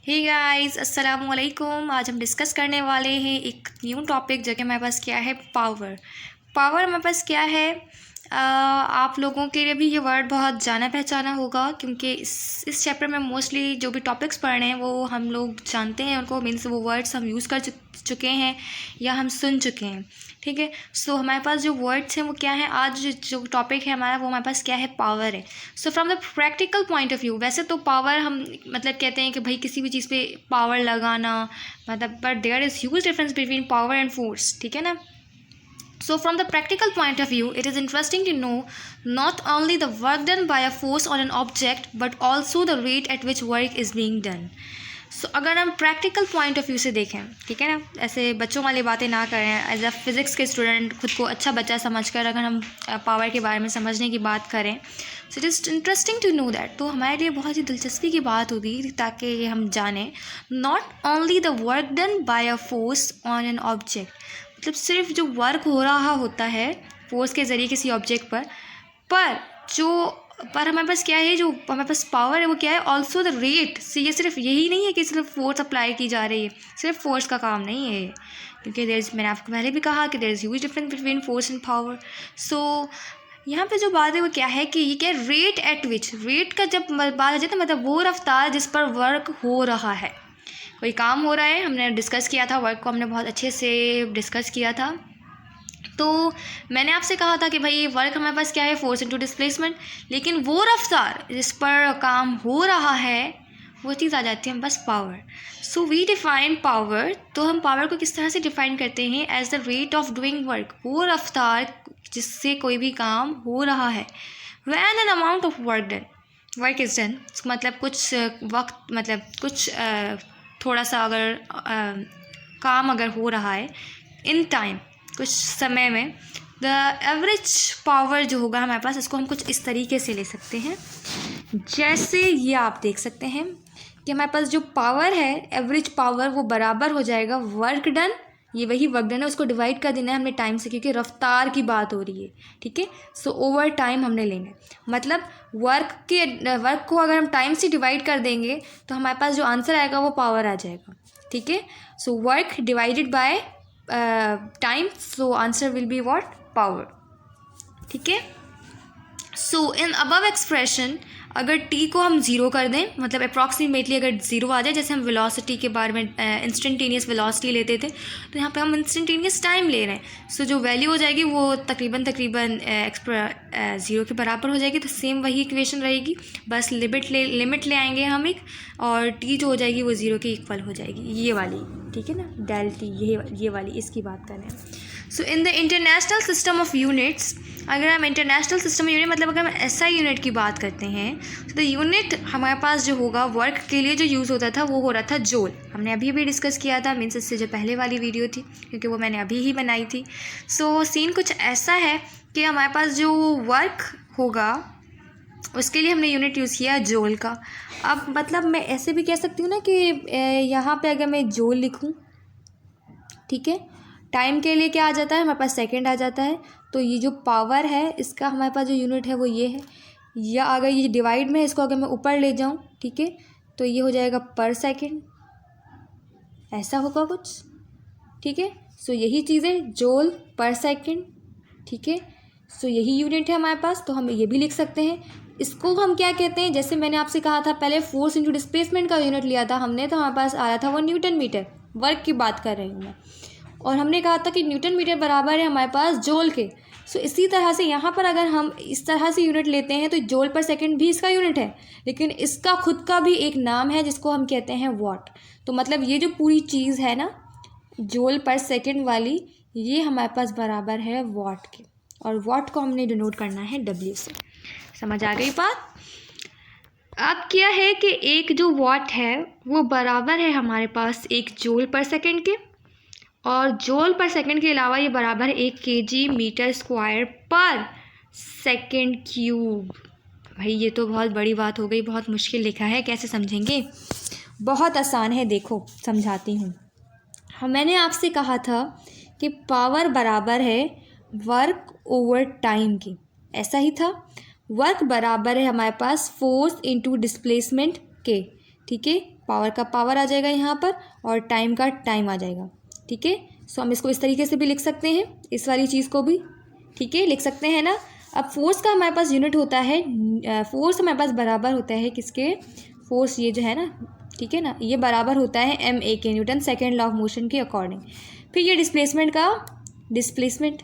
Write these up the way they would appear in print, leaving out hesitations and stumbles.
Hey guys, अस्सलाम वालेकुम। आज हम डिस्कस करने वाले हैं एक न्यू टॉपिक जो कि हमारे पास क्या है, पावर। पावर हमारे पास क्या है, आप लोगों के लिए भी ये वर्ड बहुत जाना पहचाना होगा, क्योंकि इस चैप्टर में मोस्टली जो भी टॉपिक्स पढ़ रहे हैं वो हम लोग जानते हैं उनको, मीन्स वो वर्ड्स हम यूज़ कर चुके हैं या हम सुन चुके हैं। ठीक है, सो हमारे पास जो वर्ड्स हैं वो क्या है, आज जो टॉपिक है हमारा वो हमारे पास क्या है, पावर है। So from the practical point of view, वैसे तो पावर हम मतलब कहते हैं कि भाई किसी भी चीज़ पे पावर लगाना, मतलब but there is huge difference between power and force. ठीक है ना। So from the practical point of view, it is interesting to know not only the work done by a force on an object but also the rate at which work is being done. So अगर हम practical point of view से देखें, ठीक है ना, ऐसे बच्चों वाली बातें ना करें, एज अ फिज़िक्स के स्टूडेंट खुद को अच्छा बच्चा समझकर अगर हम पावर के बारे में समझने की बात करें, so it is interesting to know that, तो हमारे लिए बहुत ही दिलचस्पी की बात होगी ताकि ये हम जानें not only the work done by a force on an object, मतलब सिर्फ जो वर्क हो रहा होता है फोर्स के ज़रिए किसी ऑब्जेक्ट पर हमारे पास क्या है, जो हमारे पास पावर है वो क्या है, ऑल्सो द रेट से। ये सिर्फ यही नहीं है कि सिर्फ फोर्स अप्लाई की जा रही है, सिर्फ फोर्स का काम नहीं है, क्योंकि मैंने आपको पहले भी कहा कि there is huge difference between force and power. So यहाँ पे जो बात है वो क्या है कि ये क्या है, रेट एट विच, रेट का जब बात आ जाती है मतलब वो रफ्तार जिस पर वर्क हो रहा है, कोई काम हो रहा है, हमने डिस्कस किया था, वर्क को हमने बहुत अच्छे से डिस्कस किया था। तो मैंने आपसे कहा था कि भाई वर्क हमारे पास क्या है, फोर्स इनटू डिस्प्लेसमेंट, लेकिन वो रफ्तार जिस पर काम हो रहा है वो चीज़ आ जाती है बस power. So we define power, तो हम पावर को किस तरह से डिफाइन करते हैं, as the rate of doing work, वो रफ्तार जिससे कोई भी काम हो रहा है। When an amount of work is done, मतलब कुछ वक्त, मतलब कुछ थोड़ा सा अगर काम अगर हो रहा है इन टाइम, कुछ समय में, द एवरेज पावर जो होगा हमारे पास, इसको हम कुछ इस तरीके से ले सकते हैं। जैसे ये आप देख सकते हैं कि हमारे पास जो पावर है, एवरेज पावर, वो बराबर हो जाएगा वर्क डन, ये वही वर्क डन है, उसको डिवाइड कर देना है हमने टाइम से, क्योंकि रफ्तार की बात हो रही है। ठीक है, सो ओवर टाइम हमने लेना है, मतलब वर्क को अगर हम टाइम से डिवाइड कर देंगे तो हमारे पास जो आंसर आएगा वो पावर आ जाएगा। ठीक है, so work divided by time, so answer will be what, power. ठीक है, सो इन अबव एक्सप्रेशन अगर टी को हम ज़ीरो कर दें, मतलब अप्रॉक्सीमेटली अगर ज़ीरो आ जाए, जैसे हम वेलोसिटी के बारे में इंस्टेंटेनियस वेलोसिटी लेते थे, तो यहाँ पे हम इंस्टेंटेनियस टाइम ले रहे हैं। सो जो वैल्यू हो जाएगी वो तकरीबन ज़ीरो के बराबर हो जाएगी। तो सेम वही इक्वेशन रहेगी, बस लिमिट ले आएंगे हम एक, और टी जो हो जाएगी वो ज़ीरो के इक्वल हो जाएगी, ये वाली। ठीक है ना, डेल टी, ये वाली, इसकी बात कर रहे हैं। So in the international system of units, अगर हम इंटरनेशनल सिस्टम यूनिट, मतलब अगर हम एसआई यूनिट की बात करते हैं, तो यूनिट हमारे पास जो होगा वर्क के लिए जो यूज़ होता था वो हो रहा था जूल। हमने अभी भी डिस्कस किया था, मीन्स इससे जो पहले वाली वीडियो थी, क्योंकि वो मैंने अभी ही बनाई थी। सो सीन कुछ ऐसा है कि हमारे पास जो वर्क होगा उसके लिए हमने यूनिट यूज़ किया जूल का। अब मतलब मैं ऐसे भी कह सकती हूँ ना कि यहाँ पे अगर मैं जूल लिखूँ, ठीक है, टाइम के लिए क्या आ जाता है हमारे पास, सेकंड आ जाता है। तो ये जो पावर है इसका हमारे पास जो यूनिट है वो ये है, या अगर ये डिवाइड में इसको अगर मैं ऊपर ले जाऊँ, ठीक है, तो ये हो जाएगा पर सेकंड, ऐसा होगा कुछ। ठीक है, सो यही चीज़ है, जूल पर सेकंड। ठीक है, सो यही यूनिट है हमारे पास, तो हम ये भी लिख सकते हैं। इसको हम क्या कहते हैं, जैसे मैंने आपसे कहा था पहले फोर्स इंटू डिस्प्लेसमेंट का यूनिट लिया था हमने, तो हमारे पास आया था वो न्यूटन मीटर, वर्क की बात कर रही हूँ मैं, और हमने कहा था कि न्यूटन मीटर बराबर है हमारे पास जूल के। सो इसी तरह से यहाँ पर अगर हम इस तरह से यूनिट लेते हैं तो जूल पर सेकंड भी इसका यूनिट है, लेकिन इसका खुद का भी एक नाम है जिसको हम कहते हैं वॉट। तो मतलब ये जो पूरी चीज़ है ना जूल पर सेकंड वाली, ये हमारे पास बराबर है वॉट के, और वॉट को हमने डिनोट करना है डब्ल्यू से। समझ आ गई बात। अब क्या है कि एक जो वॉट है वो बराबर है हमारे पास एक जूल पर सेकंड के, और जूल पर सेकंड के अलावा ये बराबर है 1 kg मीटर स्क्वायर पर सेकंड क्यूब। भाई ये तो बहुत बड़ी बात हो गई, बहुत मुश्किल लिखा है, कैसे समझेंगे। बहुत आसान है, देखो समझाती हूँ। मैंने आपसे कहा था कि पावर बराबर है वर्क ओवर टाइम की, ऐसा ही था। वर्क बराबर है हमारे पास फोर्स इंटू डिस्प्लेसमेंट के, ठीक है, पावर का पावर आ जाएगा यहाँ पर और टाइम का टाइम आ जाएगा। ठीक है, सो हम इसको इस तरीके से भी लिख सकते हैं, इस वाली चीज़ को भी। ठीक है, लिख सकते हैं ना। अब फोर्स का हमारे पास यूनिट होता है, फोर्स हमारे पास बराबर होता है किसके, फोर्स ये जो है ना, ठीक है ना, ये बराबर होता है ma के, Newton second law of motion के अकॉर्डिंग। फिर ये डिस्प्लेसमेंट का डिस्प्लेसमेंट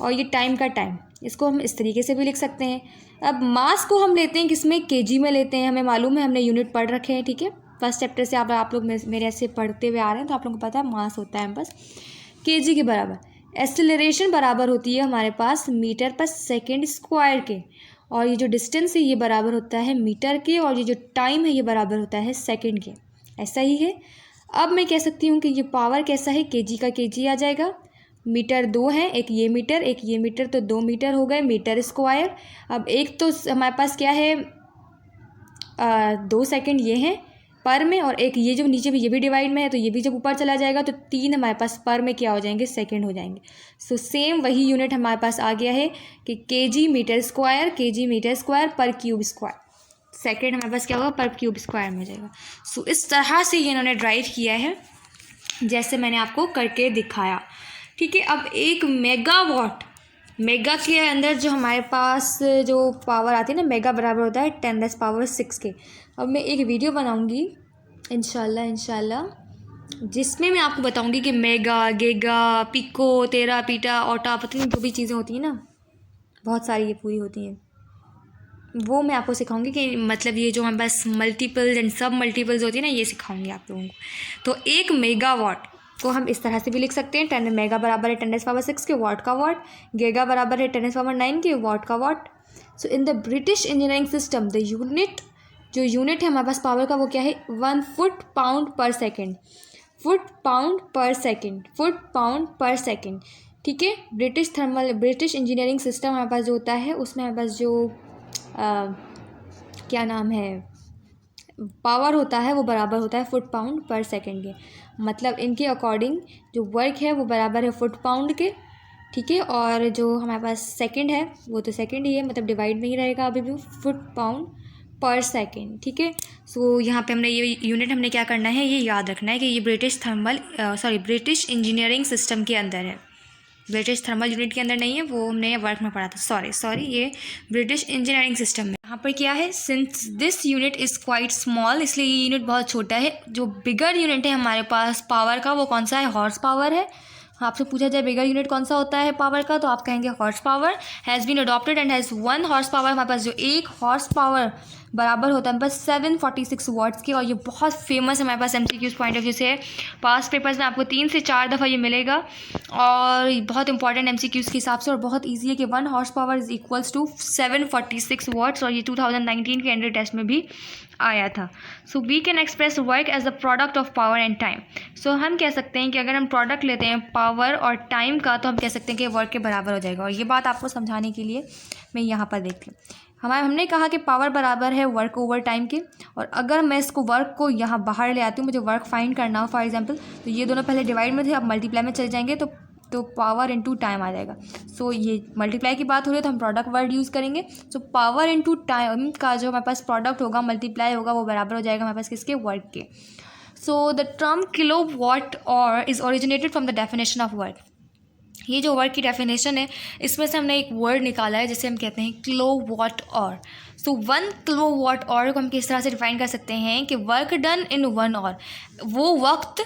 और ये टाइम का टाइम, इसको हम इस तरीके से भी लिख सकते हैं। अब मास को हम लेते हैं किसमें, केजी में लेते हैं, हमें मालूम है, हमने यूनिट पढ़ रखे हैं। ठीक है, फर्स्ट चैप्टर से आप लोग मेरे ऐसे पढ़ते हुए आ रहे हैं, तो आप लोगों को पता है मास होता है बस केजी के बराबर। एक्सेलरेशन बराबर होती है हमारे पास मीटर पर सेकेंड स्क्वायर के, और ये जो डिस्टेंस है ये बराबर होता है मीटर के, और ये जो टाइम है ये बराबर होता है सेकंड के। ऐसा ही है। अब मैं कह सकती हूँ कि ये पावर कैसा है, केजी का केजी आ जाएगा, मीटर 2 है, एक ये मीटर, तो 2 मीटर हो गए मीटर स्क्वायर। अब एक तो हमारे पास क्या है 2 सेकेंड ये हैं पर में, और एक ये जो नीचे भी ये भी डिवाइड में है, तो ये भी जब ऊपर चला जाएगा तो 3 हमारे पास पर में क्या हो जाएंगे, सेकंड हो जाएंगे। सो सेम वही यूनिट हमारे पास आ गया है कि केजी मीटर स्क्वायर पर क्यूब स्क्वायर, सेकंड हमारे पास क्या होगा, पर क्यूब स्क्वायर में हो जाएगा। सो इस तरह से ये इन्होंने ड्राइव किया है जैसे मैंने आपको करके दिखाया। ठीक है, अब एक मेगावाट, मेगा के अंदर जो हमारे पास जो पावर आती है ना, मेगा बराबर होता है 10⁻⁶ के। अब मैं एक वीडियो बनाऊंगी इंशाल्लाह जिसमें मैं आपको बताऊंगी कि मेगा, गेगा, पिको, तेरा, पीटा, ओटा, पता नहीं जो भी चीज़ें होती हैं ना, बहुत सारी ये पूरी होती हैं, वो मैं आपको सिखाऊंगी कि मतलब ये जो हमारे पास मल्टीपल्स एंड सब मल्टीपल्स होती है ना, ये सिखाऊंगी आप लोगों को। तो एक मेगावाट को हम इस तरह से भी लिख सकते हैं, 10 मेगा बराबर है 10⁻⁶ के, वाट का वाट, गेगा बराबर है 10⁻⁹ के, वाट का watt. So in the British engineering system the unit, जो यूनिट है हमारे पास पावर का वो क्या है, 1 फुट पाउंड पर सेकेंड, फुट पाउंड पर सेकेंड। ठीक है, ब्रिटिश इंजीनियरिंग सिस्टम हमारे पास जो होता है उसमें हमारे पास जो क्या नाम है पावर होता है वो बराबर होता है फुट पाउंड पर सेकेंड के। मतलब इनके अकॉर्डिंग जो वर्क है वो बराबर है फुट पाउंड के। ठीक है, और जो हमारे पास सेकंड है वो तो सेकंड ही है, मतलब डिवाइड में ही रहेगा अभी भी, फुट पाउंड पर सेकंड। ठीक है, सो यहाँ पे हमने ये यूनिट हमने क्या करना है, ये याद रखना है कि ये ब्रिटिश इंजीनियरिंग सिस्टम के अंदर है, ब्रिटिश थर्मल यूनिट के अंदर नहीं है, वो हमने वर्क में पढ़ा था। सॉरी ये ब्रिटिश इंजीनियरिंग सिस्टम में। यहाँ पर क्या है, since this unit is quite small, इसलिए ये यूनिट बहुत छोटा है। जो बिगर यूनिट है हमारे पास पावर का वो कौन सा है, हॉर्स पावर है। आपसे पूछा जाए बिगर यूनिट कौन सा होता है पावर का, तो आप कहेंगे horse power. Has been adopted and has 1 horse power, हमारे पास जो 1 हॉर्स पावर बराबर होता है बस 746 वाट्स की। और ये बहुत फेमस है हमारे पास MCQs पॉइंट ऑफ व्यू से, पास पेपर्स में आपको 3 से 4 दफ़ा ये मिलेगा, और बहुत इंपॉर्टेंट MCQs के हिसाब से, और बहुत ईजी है कि 1 horse power is equals to 746 watts, और ये 2019 के एंड्रॉइड टेस्ट में भी आया था। So we can express work as a product of power and time. So हम कह सकते हैं कि अगर हम प्रोडक्ट लेते हैं पावर और टाइम का, तो हम कह सकते हैं कि वर्क के बराबर हो जाएगा। और ये बात आपको समझाने के लिए मैं यहाँ पर देखती हूँ, हमने कहा कि पावर बराबर है वर्क ओवर टाइम के, और अगर मैं इसको वर्क को यहाँ बाहर ले आती हूँ, मुझे वर्क फाइंड करना हो फॉर एग्जांपल, तो ये दोनों पहले डिवाइड में थे, अब मल्टीप्लाई में चले जाएंगे, तो पावर इनटू टाइम आ जाएगा। सो ये मल्टीप्लाई की बात हो रही है तो हम प्रोडक्ट वर्ड यूज़ करेंगे। सो पावर इनटू टाइम का जो हमारे पास प्रोडक्ट होगा, मल्टीप्लाई होगा, वो बराबर हो जाएगा हमारे पास किसके, वर्क के। So the term kilowatt hour is originated from the definition of work. ये जो वर्क की डेफिनेशन है इसमें से हमने एक वर्ड निकाला है जिसे हम कहते हैं किलो वॉट और। सो 1 किलो वॉट और को हम किस तरह से डिफाइन कर सकते हैं कि वर्क डन इन 1 आवर, वो वक्त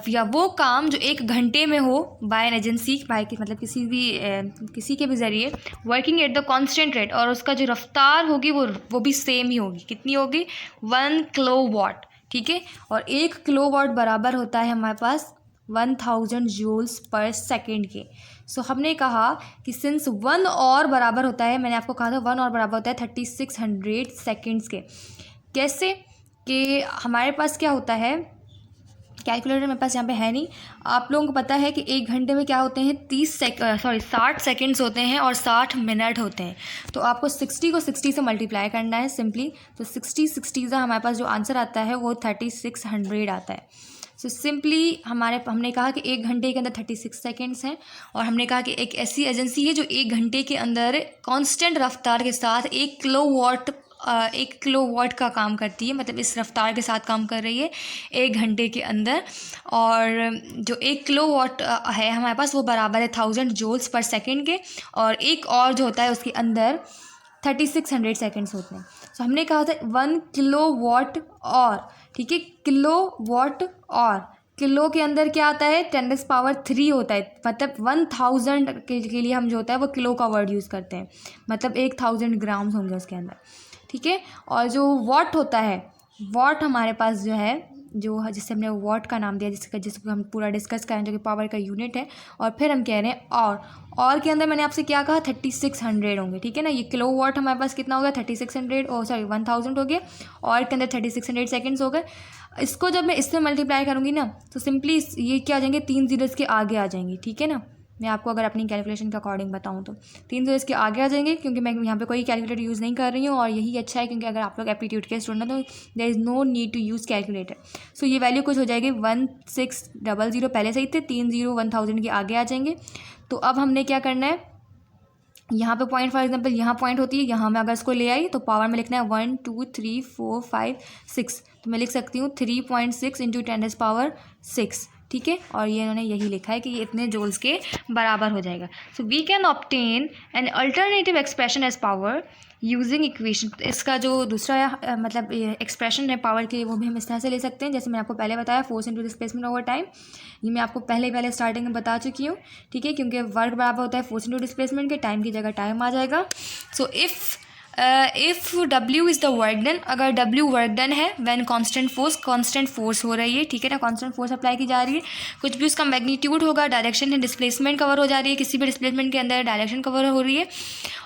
या वो काम जो 1 घंटे में हो बाय एन एजेंसी, मतलब किसी के भी ज़रिए, working at the constant rate, और उसका जो रफ्तार होगी वो भी सेम ही होगी। कितनी होगी, 1 किलो वॉट। ठीक है, और 1 किलो वॉट बराबर होता है हमारे पास 1000 जूल्स पर सेकेंड के। सो हमने कहा कि सिंस 1 और बराबर होता है, मैंने आपको कहा था 1 और बराबर होता है 3600 सेकेंड्स के। कैसे कि हमारे पास क्या होता है, कैलकुलेटर मेरे पास यहाँ पे है नहीं, आप लोगों को पता है कि 1 घंटे में क्या होते हैं 60 सेकेंड्स होते हैं और 60 मिनट होते हैं। तो आपको 60 को 60 से मल्टीप्लाई करना है सिंपली, तो 60 का हमारे पास जो आंसर आता है वो 3600 आता है। सो सिंपली हमने कहा कि 1 घंटे के अंदर 36 सेकेंड्स हैं, और हमने कहा कि एक ऐसी एजेंसी है जो 1 घंटे के अंदर कांस्टेंट रफ्तार के साथ 1 किलो वॉट 1 किलोवाट का काम करती है, मतलब इस रफ्तार के साथ काम कर रही है 1 घंटे के अंदर। और जो 1 किलोवाट है हमारे पास वो बराबर है 1000 जूल्स पर सेकंड के, और एक और जो होता है उसके अंदर 3600 सेकेंड्स होते हैं। सो हमने कहा था 1 किलोवाट और, ठीक है, किलोवाट और किलो के अंदर क्या आता है 10⁻³ होता है, मतलब 1000 के लिए हम जो होता है वो किलो का वर्ड यूज़ करते हैं, मतलब 1000 ग्राम्स होंगे उसके अंदर, ठीक है। और जो वॉट होता है, वॉट हमारे पास जो है, जो जिससे हमने वॉट का नाम दिया, जिसको हम पूरा डिस्कस करें, जो कि पावर का यूनिट है। और फिर हम कह रहे हैं और के अंदर मैंने आपसे क्या कहा 3600 होंगे, ठीक है ना। ये किलो वॉट हमारे पास कितना हो गया 3600, 1000 हो गया, और के अंदर 3600 सेकेंड्स हो गए। इसको जब मैं इससे मल्टीप्लाई करूँगी ना तो सिंपली ये क्या आ जाएंगे 3 जीरोस के आगे आ जाएंगे, ठीक है ना। मैं आपको अगर अपनी कैलकुलेशन के अकॉर्डिंग बताऊँ तो 3 जीरोस के आगे आ जाएंगे, क्योंकि मैं यहाँ पे कोई कैलकुलेटर यूज़ नहीं कर रही हूँ, और यही अच्छा है क्योंकि अगर आप लोग एप्टीट्यूड के स्टूडेंट हैं तो there is no need to use calculator. So ये वैल्यू कुछ हो जाएगी 1600, पहले से ही थे 3 जीरो 1000 के आगे आ जाएंगे। तो अब हमने क्या करना है, यहाँ पे पॉइंट फॉर एग्जांपल यहाँ पॉइंट होती है, यहाँ मैं अगर इसको ले आई तो पावर में लिखना है 1 2 3 4 5 6, तो मैं लिख सकती हूँ 3.6 इंटू 10⁻⁶, ठीक है। और ये इन्होंने यही लिखा है कि ये इतने जूल्स के बराबर हो जाएगा। So we can obtain an alternative expression as power using equation. इसका जो दूसरा मतलब एक्सप्रेशन है पावर के लिए वो भी हम इस तरह से ले सकते हैं, जैसे मैंने आपको पहले बताया force into displacement over time. ये मैं आपको पहले स्टार्टिंग में बता चुकी हूँ, ठीक है, क्योंकि वर्क बराबर होता है फोर्स इंटू डिस्प्लेसमेंट के, टाइम की जगह टाइम आ जाएगा। So if W is the work done, अगर W वर्क डन है व्हेन कांस्टेंट फोर्स हो रही है, ठीक है ना, कांस्टेंट फोर्स अप्लाई की जा रही है, कुछ भी उसका मैग्नीट्यूड होगा, डायरेक्शन है, डिस्प्लेसमेंट कवर हो जा रही है, किसी भी डिस्प्लेसमेंट के अंदर डायरेक्शन कवर हो रही है,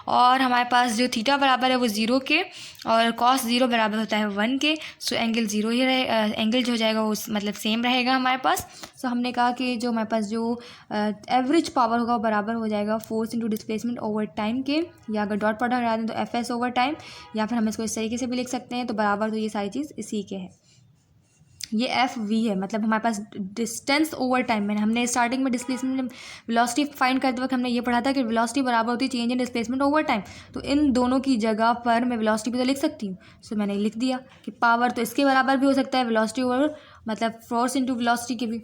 और हमारे पास जो थीटा बराबर है वो 0 के, और कॉस 0 बराबर होता है 1 के। सो एंगल 0 ही रहे, एंगल जो हो जाएगा वो मतलब सेम रहेगा हमारे पास। सो हमने कहा कि जो हमारे पास जो एवरेज पावर होगा वो बराबर हो जाएगा force into displacement over time के, या अगर डॉट प्रोडक्ट हटा दें तो FS ओवर टाइम, या फिर हम इसको इस तरीके से भी लिख सकते हैं। तो बराबर तो ये सारी चीज़ इसी के है, ये FV है, मतलब हमारे पास डिस्टेंस ओवर टाइम में हमने स्टार्टिंग में डिस्प्लेसमेंट वेलोसिटी फाइंड करते वक्त हमने ये पढ़ा था कि वेलोसिटी बराबर होती है change in displacement over time. तो इन दोनों की जगह पर मैं वेलोसिटी भी तो लिख सकती हूँ। सो मैंने लिख दिया कि पावर तो इसके बराबर भी हो सकता है, वेलोसिटी ओवर मतलब फोर्स इंटू वेलोसिटी के भी।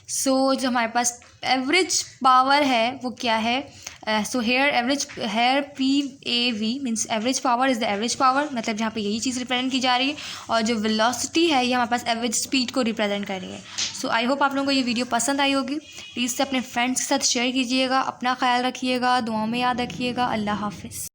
सो जो हमारे पास एवरेज पावर है वो क्या है, so here PAV means average power is the average power, मतलब जहाँ पे यही चीज़ रिप्रेजेंट की जा रही है, और जो वेलोसिटी है ये हमारे पास एवरेज स्पीड को रिप्रेजेंट कर रही है। सो आई होप आप लोगों को ये वीडियो पसंद आई होगी। प्लीज़ से अपने फ्रेंड्स के साथ शेयर कीजिएगा, अपना ख्याल रखिएगा, दुआओं में याद रखिएगा। अल्लाह हाफिज़।